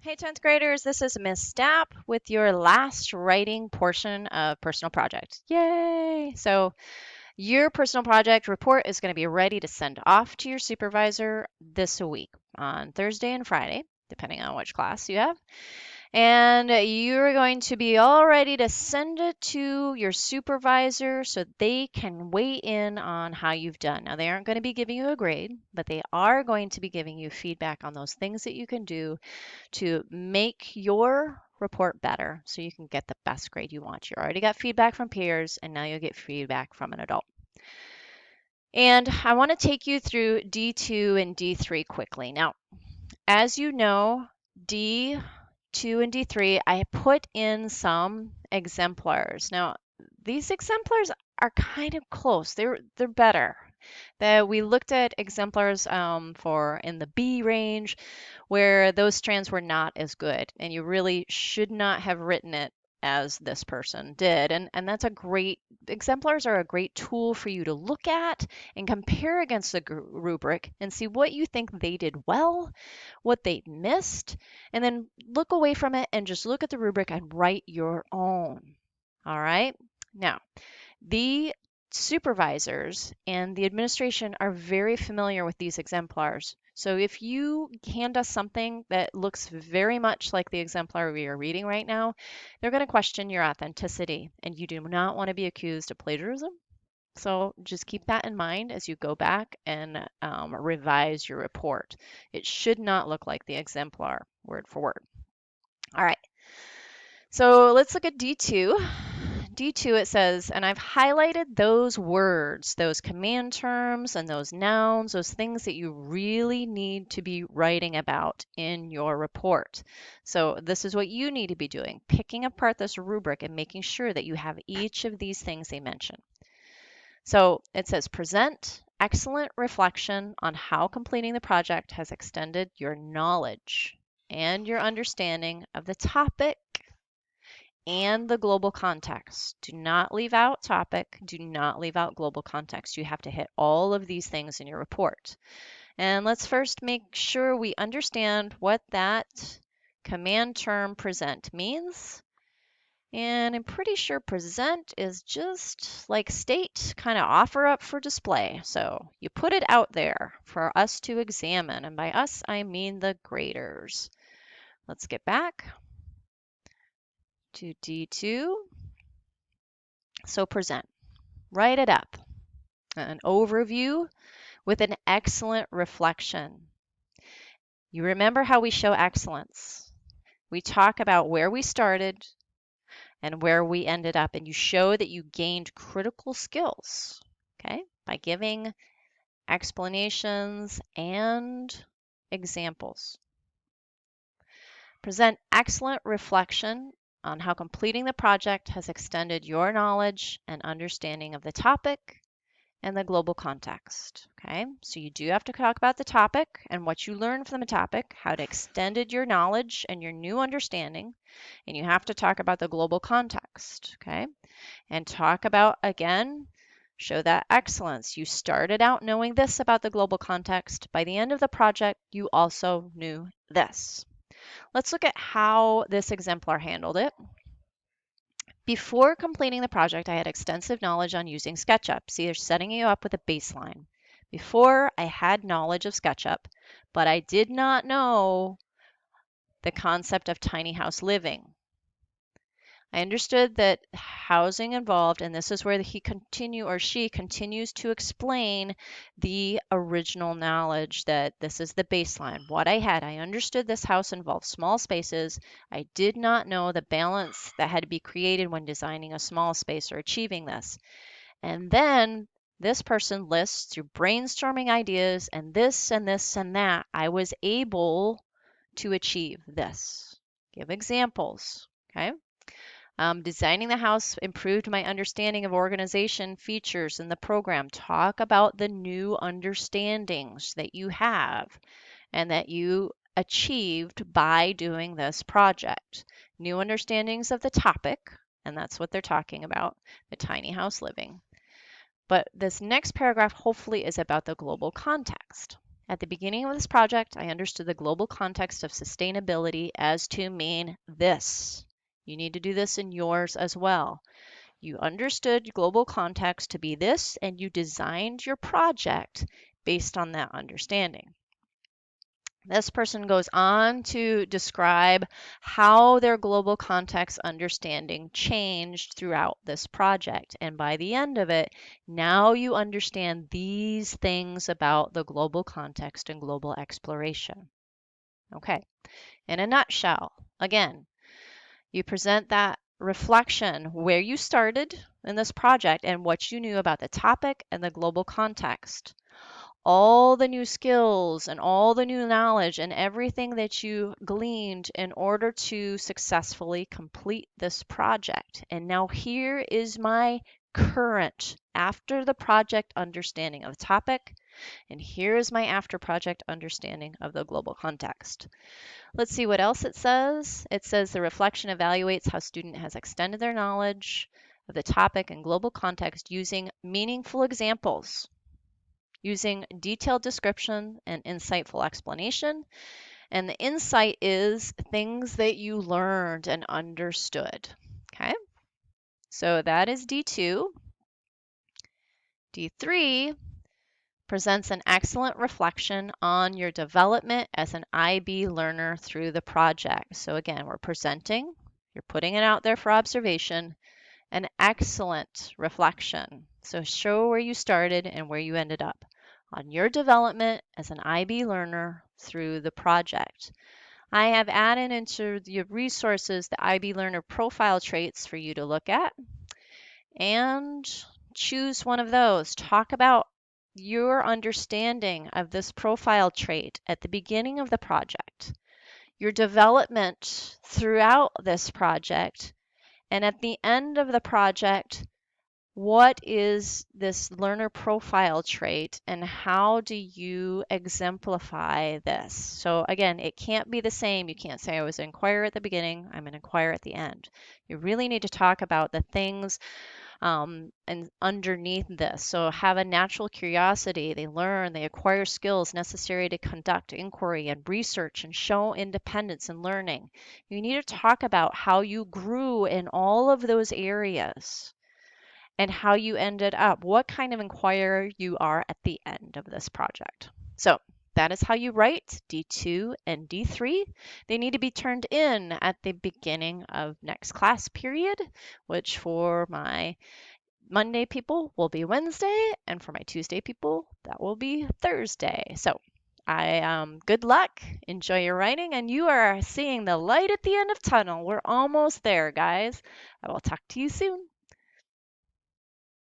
Hey, 10th graders, this is Miss Stapp with your last writing portion of personal project. Yay! So, your personal project report is going to be ready to send off to your supervisor this week on Thursday and Friday, depending on which class you have. And you're going to be all ready to send it to your supervisor so they can weigh in on how you've done. Now, they aren't going to be giving you a grade, but they are going to be giving you feedback on those things that you can do to make your report better so you can get the best grade you want. You already got feedback from peers, and now you'll get feedback from an adult. And I want to take you through D2 and D3 quickly. Now, as you know, D2 and D3, I put in some exemplars. Now, these exemplars are kind of close. They're better. That we looked at exemplars for in the B range, where those strands were not as good, and you really should not have written it as this person did. And that's a great, exemplars are a great tool for you to look at and compare against the rubric and see what you think they did well, what they missed, and then look away from it and just look at the rubric and write your own. All right. Now, the supervisors and the administration are very familiar with these exemplars. So if you hand us something that looks very much like the exemplar we are reading right now, they're going to question your authenticity, and you do not want to be accused of plagiarism. So just keep that in mind as you go back and revise your report. It should not look like the exemplar word for word. All right, so let's look at D2. D2, it says, and I've highlighted those words, those command terms, and those nouns, those things that you really need to be writing about in your report. So this is what you need to be doing, picking apart this rubric and making sure that you have each of these things they mention. So it says, present excellent reflection on how completing the project has extended your knowledge and your understanding of the topic and the global context. Do not leave out topic. Do not leave out global context. You have to hit all of these things in your report. And let's first make sure we understand what that command term present means. And I'm pretty sure present is just like state, kind of offer up for display. So you put it out there for us to examine. And by us, I mean the graders. Let's get back to D2. So present. Write it up. An overview with an excellent reflection. You remember how we show excellence. We talk about where we started and where we ended up, and you show that you gained critical skills, okay, by giving explanations and examples. Present excellent reflection on how completing the project has extended your knowledge and understanding of the topic and the global context. Okay, so you do have to talk about the topic and what you learned from the topic, how it extended your knowledge and your new understanding, and you have to talk about the global context. Okay, and talk about, again, show that excellence. You started out knowing this about the global context. By the end of the project, you also knew this. Let's look at how this exemplar handled it. Before completing the project, I had extensive knowledge on using SketchUp. See, they're setting you up with a baseline. Before, I had knowledge of SketchUp, but I did not know the concept of tiny house living. I understood that housing involved, and this is where she continues to explain the original knowledge that this is the baseline. What I had, I understood this house involved small spaces. I did not know the balance that had to be created when designing a small space or achieving this. And then this person lists through brainstorming ideas and this and this and that, I was able to achieve this. Give examples, okay? Designing the house improved my understanding of organization features in the program. Talk about the new understandings that you have and that you achieved by doing this project. New understandings of the topic, and that's what they're talking about, the tiny house living. But this next paragraph hopefully is about the global context. At the beginning of this project, I understood the global context of sustainability as to mean this. You need to do this in yours as well. You understood global context to be this, and you designed your project based on that understanding. This person goes on to describe how their global context understanding changed throughout this project. And by the end of it, now you understand these things about the global context and global exploration. Okay, in a nutshell, again, you present that reflection where you started in this project and what you knew about the topic and the global context, all the new skills and all the new knowledge and everything that you gleaned in order to successfully complete this project. And now here is my current after the project understanding of the topic, and here is my after project understanding of the global context. Let's see what else it says. It says the reflection evaluates how student has extended their knowledge of the topic and global context using meaningful examples, using detailed description and insightful explanation. And the insight is things that you learned and understood. Okay, so that is D2. D3 presents an excellent reflection on your development as an IB learner through the project. So again, we're presenting, you're putting it out there for observation, an excellent reflection. So show where you started and where you ended up on your development as an IB learner through the project. I have added into the resources the IB learner profile traits for you to look at and choose one of those. Talk about your understanding of this profile trait at the beginning of the project, your development throughout this project, and at the end of the project, what is this learner profile trait and how do you exemplify this? So again, it can't be the same. You can't say I was an inquirer at the beginning, I'm an inquirer at the end. You really need to talk about the things and underneath this. So have a natural curiosity. They learn, they acquire skills necessary to conduct inquiry and research and show independence in learning. You need to talk about how you grew in all of those areas and how you ended up, what kind of inquirer you are at the end of this project. So that is how you write D2 and D3. They need to be turned in at the beginning of next class period, which for my Monday people will be Wednesday, and for my Tuesday people, that will be Thursday. So good luck, enjoy your writing, and you are seeing the light at the end of tunnel. We're almost there, guys. I will talk to you soon.